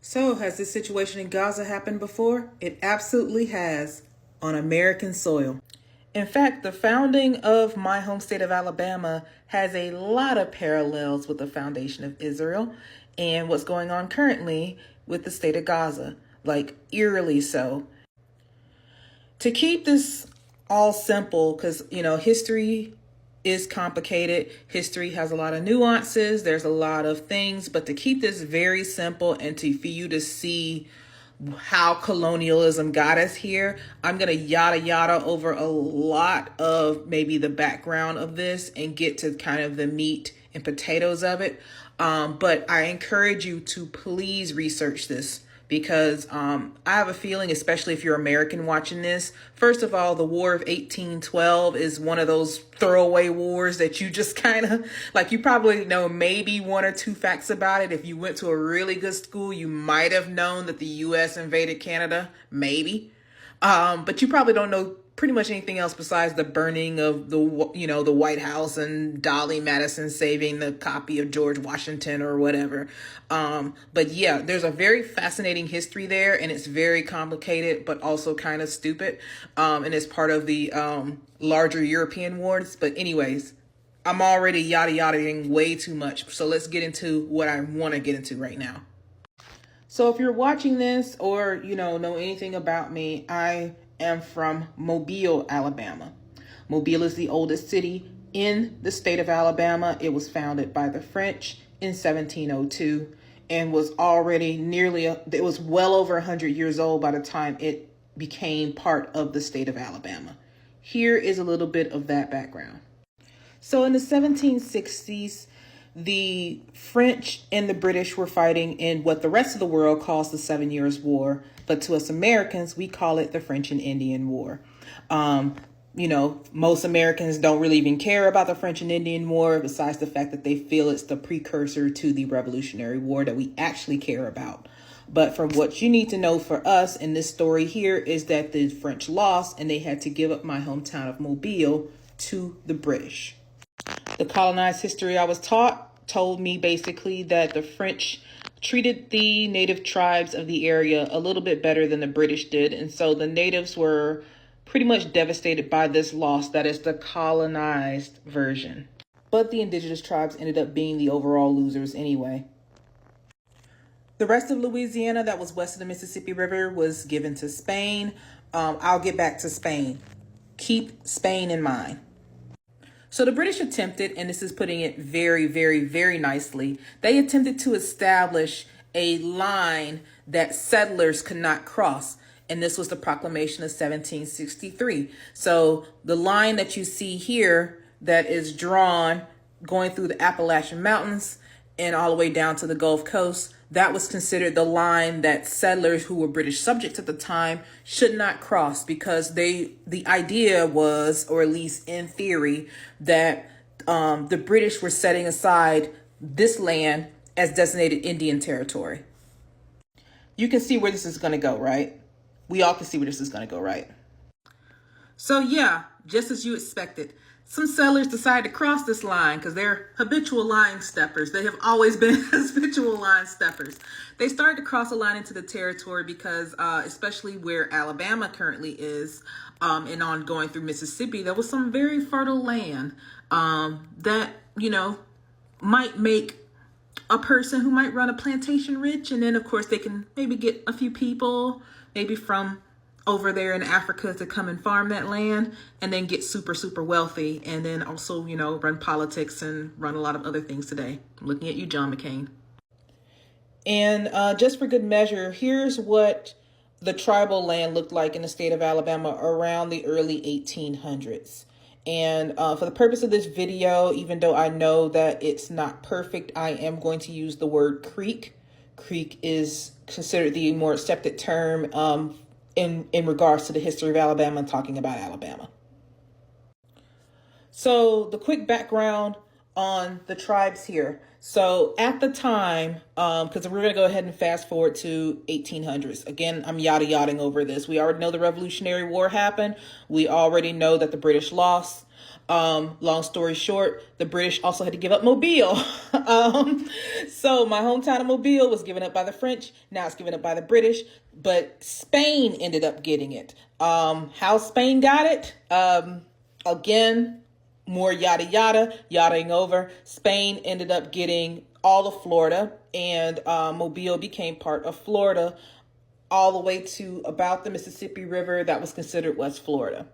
So, has this situation in Gaza happened before? It absolutely has, on American soil. In fact, the founding of my home state of Alabama has a lot of parallels with the foundation of Israel and what's going on currently with the state of Gaza, like eerily so. To keep this all simple, because, history is complicated. History has a lot of nuances. There's a lot of things, but to keep this very simple and for you to see how colonialism got us here, I'm going to yada over a lot of maybe the background of this and get to kind of the meat and potatoes of it. But I encourage you to please research this, because I have a feeling, especially if you're American watching this, first of all, the War of 1812 is one of those throwaway wars that you just kind of, like, you probably know maybe one or two facts about it. If you went to a really good school, you might have known that the U.S. invaded Canada, maybe. But you probably don't know pretty much anything else besides the burning of the White House and Dolly Madison saving the copy of George Washington or whatever. But yeah, there's a very fascinating history there, and it's very complicated, but also kind of stupid. And it's part of the larger European wars. But anyways, I'm already yada-yadaing way too much. So let's get into what I want to get into right now. So if you're watching this or, know anything about me, I am from Mobile, Alabama. Mobile is the oldest city in the state of Alabama. It was founded by the French in 1702 and was already it was well over 100 years old by the time it became part of the state of Alabama. Here is a little bit of that background. So in the 1760s, the French and the British were fighting in what the rest of the world calls the 7 Years' War. But to us Americans, we call it the French and Indian War. Most Americans don't really even care about the French and Indian War, besides the fact that they feel it's the precursor to the Revolutionary War that we actually care about. But from what you need to know for us in this story here is that the French lost and they had to give up my hometown of Mobile to the British. The colonized history I was taught told me basically that the French treated the native tribes of the area a little bit better than the British did. And so the natives were pretty much devastated by this loss. That is the colonized version. But the indigenous tribes ended up being the overall losers anyway. The rest of Louisiana that was west of the Mississippi River was given to Spain. I'll get back to Spain. Keep Spain in mind. So the British attempted, and this is putting it very, very, very nicely, they attempted to establish a line that settlers could not cross. And this was the Proclamation of 1763. So the line that you see here that is drawn going through the Appalachian Mountains and all the way down to the Gulf Coast, that was considered the line that settlers who were British subjects at the time should not cross, because the idea was, or at least in theory, that the British were setting aside this land as designated Indian territory. You can see where this is going to go, right? We all can see where this is going to go, right? So yeah, just as you expected, some settlers decided to cross this line because they're habitual line steppers. They have always been habitual line steppers. They started to cross a line into the territory because, especially where Alabama currently is, and on going through Mississippi, there was some very fertile land that, might make a person who might run a plantation rich. And then, of course, they can maybe get a few people, maybe from over there in Africa, to come and farm that land and then get super, super wealthy. And then also, run politics and run a lot of other things today. I'm looking at you, John McCain. And just for good measure, here's what the tribal land looked like in the state of Alabama around the early 1800s. And for the purpose of this video, even though I know that it's not perfect, I am going to use the word creek. Creek is considered the more accepted term in regards to the history of Alabama and talking about Alabama. So the quick background on the tribes here. So at the time, because we're going to go ahead and fast forward to 1800s. Again, I'm yada-yadaing over this. We already know the Revolutionary War happened. We already know that the British lost. Long story short, the British also had to give up Mobile. So my hometown of Mobile was given up by the French. Now it's given up by the British, but Spain ended up getting it. How Spain got it? Again, more yadaing over. Spain ended up getting all of Florida, and Mobile became part of Florida all the way to about the Mississippi River. That was considered West Florida.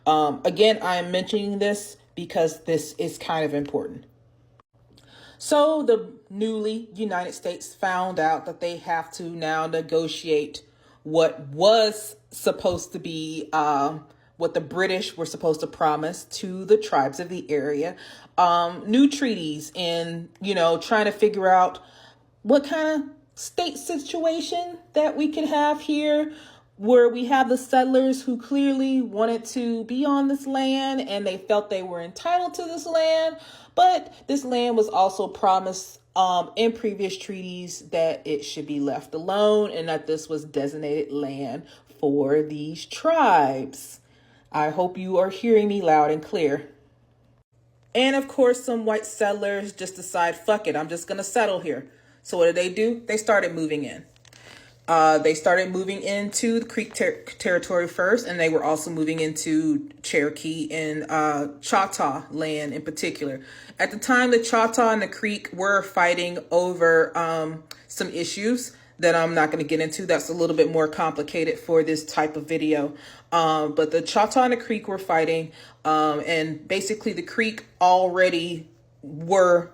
Again, I am mentioning this because this is kind of important. So the newly United States found out that they have to now negotiate what was supposed to be what the British were supposed to promise to the tribes of the area, new treaties, and, trying to figure out what kind of state situation that we could have here, where we have the settlers who clearly wanted to be on this land and they felt they were entitled to this land, but this land was also promised in previous treaties that it should be left alone and that this was designated land for these tribes. I hope you are hearing me loud and clear. And of course, some white settlers just decide, fuck it, I'm just going to settle here. So what do? They started moving in. They started moving into the Creek territory first, and they were also moving into Cherokee and Choctaw land in particular. At the time, the Choctaw and the Creek were fighting over some issues that I'm not going to get into. That's a little bit more complicated for this type of video. But the Choctaw and the Creek were fighting, and basically the Creek already were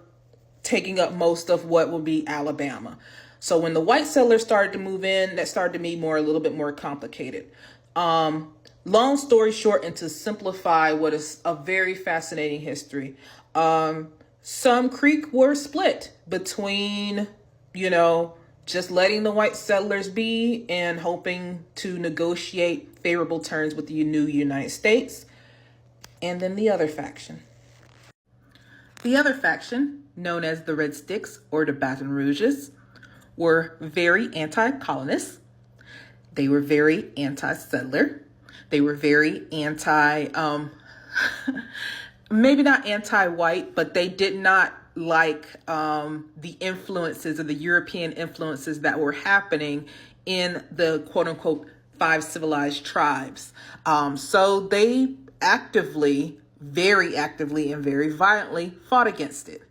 taking up most of what would be Alabama. So when the white settlers started to move in, that started to be a little bit more complicated. Long story short, and to simplify what is a very fascinating history, some Creek were split between, just letting the white settlers be and hoping to negotiate favorable terms with the new United States. And then the other faction. The other faction, known as the Red Sticks or the Baton Rouges, were very anti-colonists. They were very anti-settler. They were very maybe not anti-white, but they did not like the influences of the European influences that were happening in the quote unquote 5 civilized tribes. So they very actively and very violently fought against it.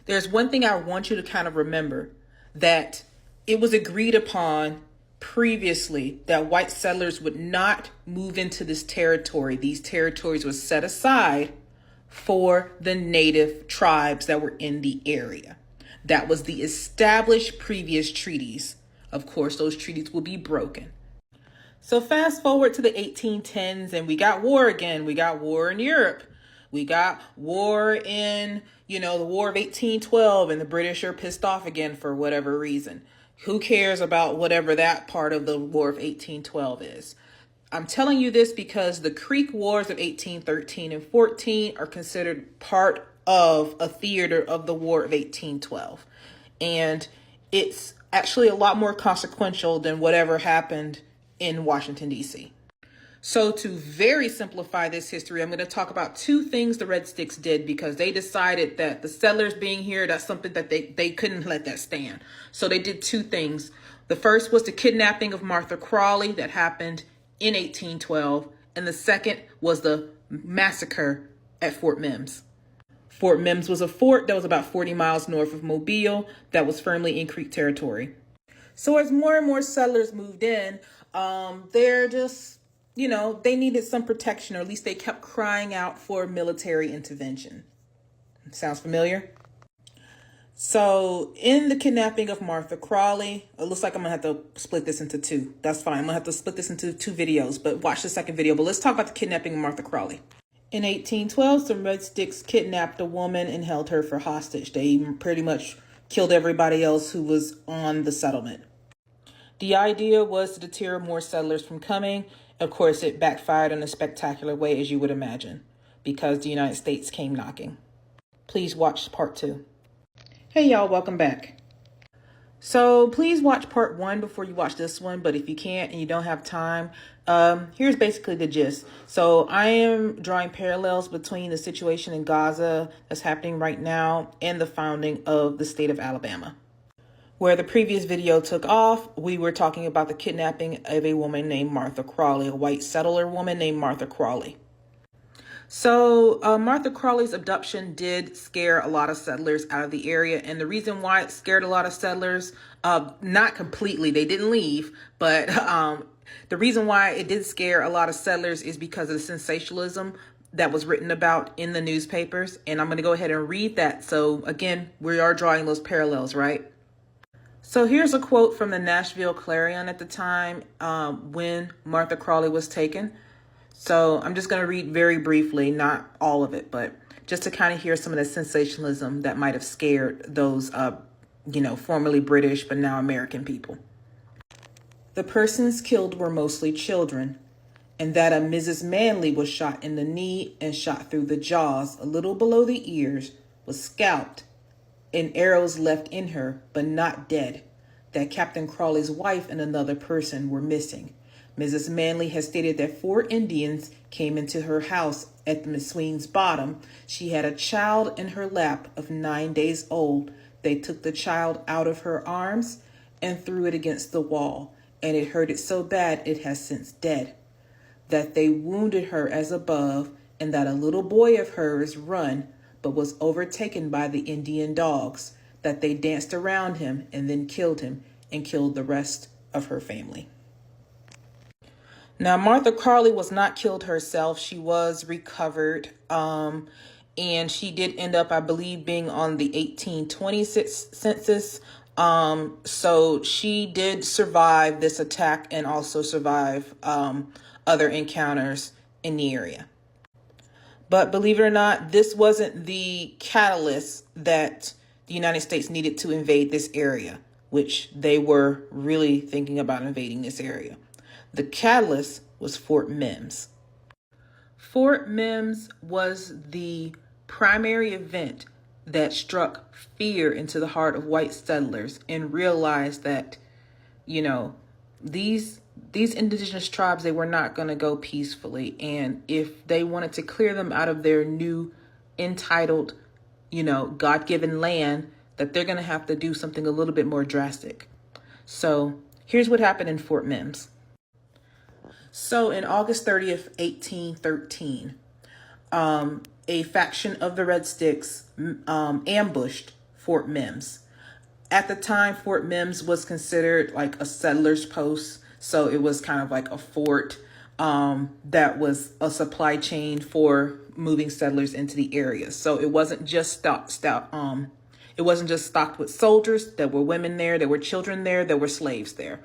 There's one thing I want you to kind of remember, that it was agreed upon previously that white settlers would not move into this territory. These territories were set aside for the native tribes that were in the area. That was the established previous treaties. Of course, those treaties will be broken. So fast forward to the 1810s and we got war again. We got war in Europe. We got war in, the War of 1812, and the British are pissed off again for whatever reason. Who cares about whatever that part of the War of 1812 is? I'm telling you this because the Creek Wars of 1813 and 14 are considered part of a theater of the War of 1812. And it's actually a lot more consequential than whatever happened in Washington, D.C. So to very simplify this history, I'm going to talk about 2 things the Red Sticks did, because they decided that the settlers being here, that's something that they couldn't let that stand. So they did 2 things. The first was the kidnapping of Martha Crawley that happened in 1812. And the second was the massacre at Fort Mims. Fort Mims was a fort that was about 40 miles north of Mobile that was firmly in Creek territory. So as more and more settlers moved in, they're just, they needed some protection, or at least they kept crying out for military intervention. Sounds familiar? So in the kidnapping of Martha Crawley, it looks like I'm going to have to split this into 2. That's fine. I'm going to have to split this into 2 videos, but watch the second video. But let's talk about the kidnapping of Martha Crawley. In 1812, some Red Sticks kidnapped a woman and held her for hostage. They pretty much killed everybody else who was on the settlement. The idea was to deter more settlers from coming. Of course, it backfired in a spectacular way, as you would imagine, because the United States came knocking. Please watch part 2. Hey, y'all, welcome back. So please watch part 1 before you watch this one. But if you can't and you don't have time, here's basically the gist. So I am drawing parallels between the situation in Gaza that's happening right now and the founding of the state of Alabama. Where the previous video took off, we were talking about the kidnapping of a woman named Martha Crawley, a white settler woman named Martha Crawley. So Martha Crawley's abduction did scare a lot of settlers out of the area. And the reason why it scared a lot of settlers, not completely, they didn't leave, but the reason why it did scare a lot of settlers is because of the sensationalism that was written about in the newspapers. And I'm going to go ahead and read that. So again, we are drawing those parallels, right? So here's a quote from the Nashville Clarion at the time when Martha Crawley was taken. So I'm just going to read very briefly, not all of it, but just to kind of hear some of the sensationalism that might have scared those, formerly British, but now American people. The persons killed were mostly children, and that a Mrs. Manley was shot in the knee and shot through the jaws, a little below the ears, was scalped, and arrows left in her, but not dead. That Captain Crawley's wife and another person were missing. Mrs. Manley has stated that 4 Indians came into her house at the McSween's Bottom. She had a child in her lap of 9 days old. They took the child out of her arms and threw it against the wall, and it hurt it so bad it has since dead. That they wounded her as above, and that a little boy of hers run, but was overtaken by the Indian dogs, that they danced around him and then killed him and killed the rest of her family. Now, Martha Crawley was not killed herself. She was recovered, and she did end up, I believe, being on the 1820 census. So she did survive this attack and also survive other encounters in the area. But believe it or not, this wasn't the catalyst that the United States needed to invade this area, which they were really thinking about invading this area. The catalyst was Fort Mims. Fort Mims was the primary event that struck fear into the heart of white settlers and realized that, these indigenous tribes, they were not going to go peacefully. And if they wanted to clear them out of their new entitled, God-given land, that they're going to have to do something a little bit more drastic. So here's what happened in Fort Mims. So in August 30th, 1813, a faction of the Red Sticks ambushed Fort Mims. At the time, Fort Mims was considered like a settler's post. So it was kind of like a fort that was a supply chain for moving settlers into the area. So it wasn't just it wasn't just stocked with soldiers. There were women there. There were children there. There were slaves there.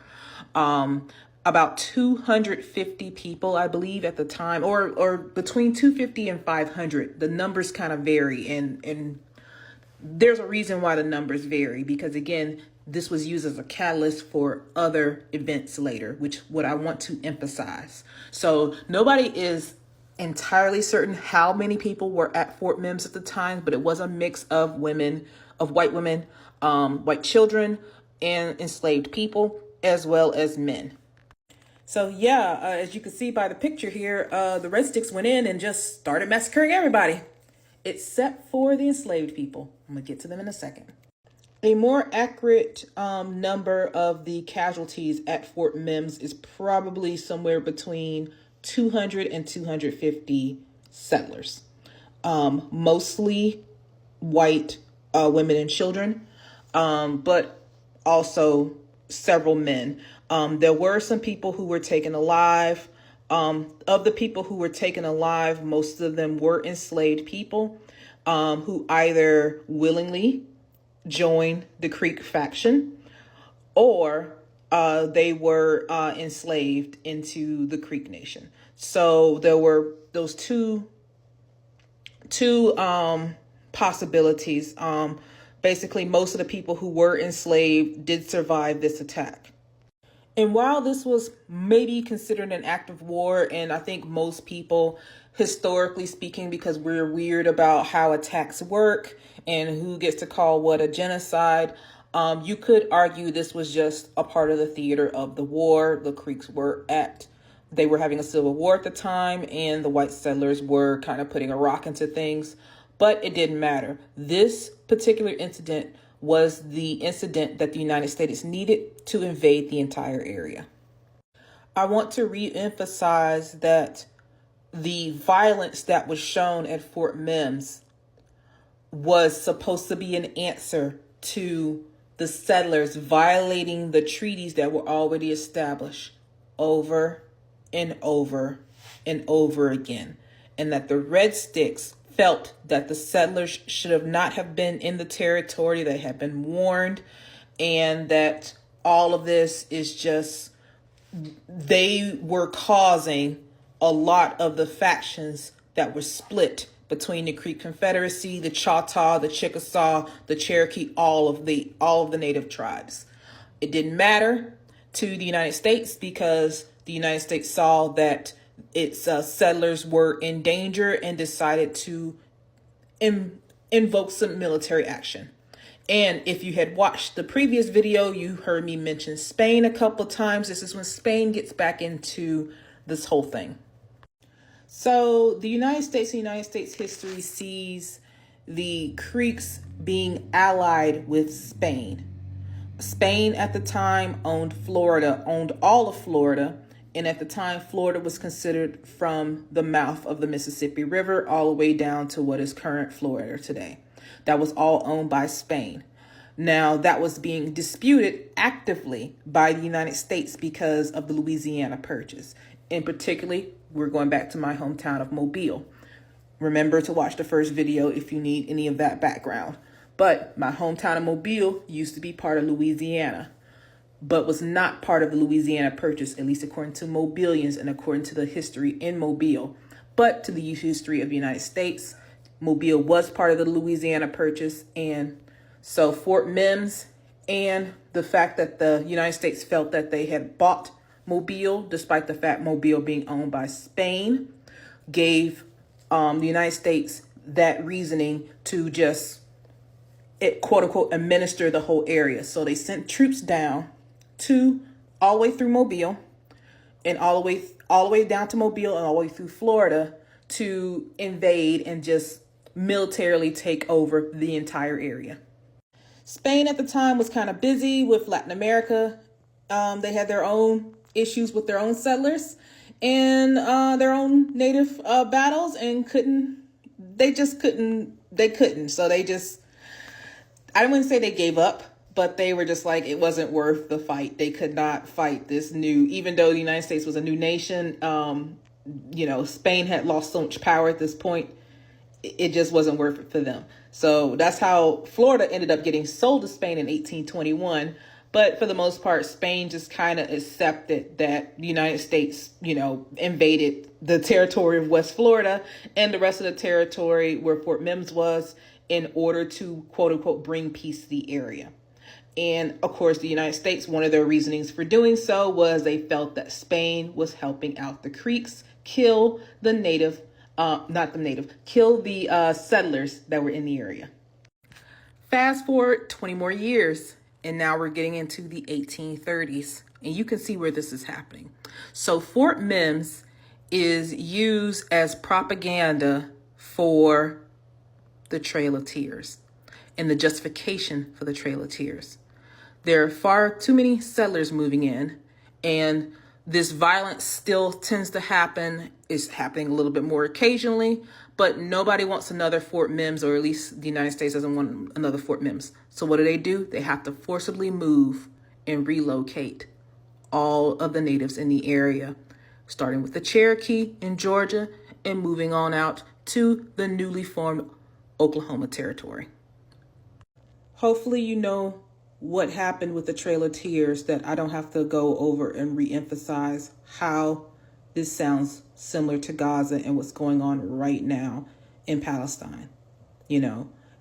About 250 people, I believe, at the time, or between 250 and 500. The numbers kind of vary, and there's a reason why the numbers vary, because again, this was used as a catalyst for other events later, which what I want to emphasize. So nobody is entirely certain how many people were at Fort Mims at the time, but it was a mix of women, of white women, white children, and enslaved people, as well as men. So yeah, as you can see by the picture here, the Red Sticks went in and just started massacring everybody, except for the enslaved people. I'm gonna get to them in a second. A more accurate number of the casualties at Fort Mims is probably somewhere between 200 and 250 settlers, mostly white women and children, but also several men. There were some people who were taken alive. Of the people who were taken alive, most of them were enslaved people who either willingly joined the Creek faction or they were enslaved into the Creek Nation. So there were those two possibilities. Basically, most of the people who were enslaved did survive this attack. And while this was maybe considered an act of war, and I think most people, historically speaking, because we're weird about how attacks work and who gets to call what a genocide, You could argue this was just a part of the theater of the war. The Creeks they were having a civil war at the time, and the white settlers were kind of putting a rock into things, but it didn't matter. This particular incident was the incident that the United States needed to invade the entire area. I want to re-emphasize that the violence that was shown at Fort Mims was supposed to be an answer to the settlers violating the treaties that were already established over and over and over again. And that the Red Sticks felt that the settlers should have not have been in the territory. They had been warned, and that all of this is just, they were causing a lot of the factions that were split between the Creek Confederacy, the Choctaw, the Chickasaw, the Cherokee, all of the native tribes. It didn't matter to the United States because the United States saw that its settlers were in danger and decided to invoke some military action. And if you had watched the previous video, you heard me mention Spain a couple of times. This is when Spain gets back into this whole thing. So the United States history sees the Creeks being allied with Spain. Spain at the time owned all of Florida. And at the time, Florida was considered from the mouth of the Mississippi River all the way down to what is current Florida today. That was all owned by Spain. Now, that was being disputed actively by the United States because of the Louisiana Purchase. In particularly, we're going back to my hometown of Mobile. Remember to watch the first video if you need any of that background. But my hometown of Mobile used to be part of Louisiana, but was not part of the Louisiana Purchase, at least according to Mobilians and according to the history in Mobile. But to the history of the United States, Mobile was part of the Louisiana Purchase. And so Fort Mims and the fact that the United States felt that they had bought Mobile, despite the fact Mobile being owned by Spain, gave the United States that reasoning to just, quote unquote, administer the whole area. So they sent troops down all the way through Mobile and all the way down to Mobile and all the way through Florida to invade and just militarily take over the entire area. Spain at the time was kind of busy with Latin America. They had their own issues with their own settlers and their own native battles, and couldn't. So they just, I don't want to say they gave up, but they were just like, it wasn't worth the fight. They could not fight this new, even though the United States was a new nation, Spain had lost so much power at this point. It just wasn't worth it for them. So that's how Florida ended up getting sold to Spain in 1821. But for the most part, Spain just kind of accepted that the United States, invaded the territory of West Florida and the rest of the territory where Fort Mims was in order to, quote unquote, bring peace to the area. And of course, the United States, one of their reasonings for doing so was they felt that Spain was helping out the Creeks kill the settlers that were in the area. Fast forward 20 more years, and now we're getting into the 1830s, and you can see where this is happening. So Fort Mims is used as propaganda for the Trail of Tears and the justification for the Trail of Tears. There are far too many settlers moving in, and this violence still tends to happen. It's happening a little bit more occasionally, but nobody wants another Fort Mims, or at least the United States doesn't want another Fort Mims. So what do? They have to forcibly move and relocate all of the natives in the area, starting with the Cherokee in Georgia and moving on out to the newly formed Oklahoma Territory. Hopefully you know what happened with the Trail of Tears, that I don't have to go over and re-emphasize how this sounds similar to Gaza and what's going on right now in Palestine.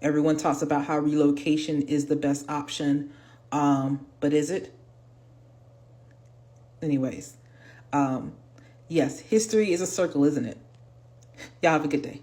Everyone talks about how relocation is the best option, but is it? Anyways, yes, history is a circle, isn't it? Y'all have a good day.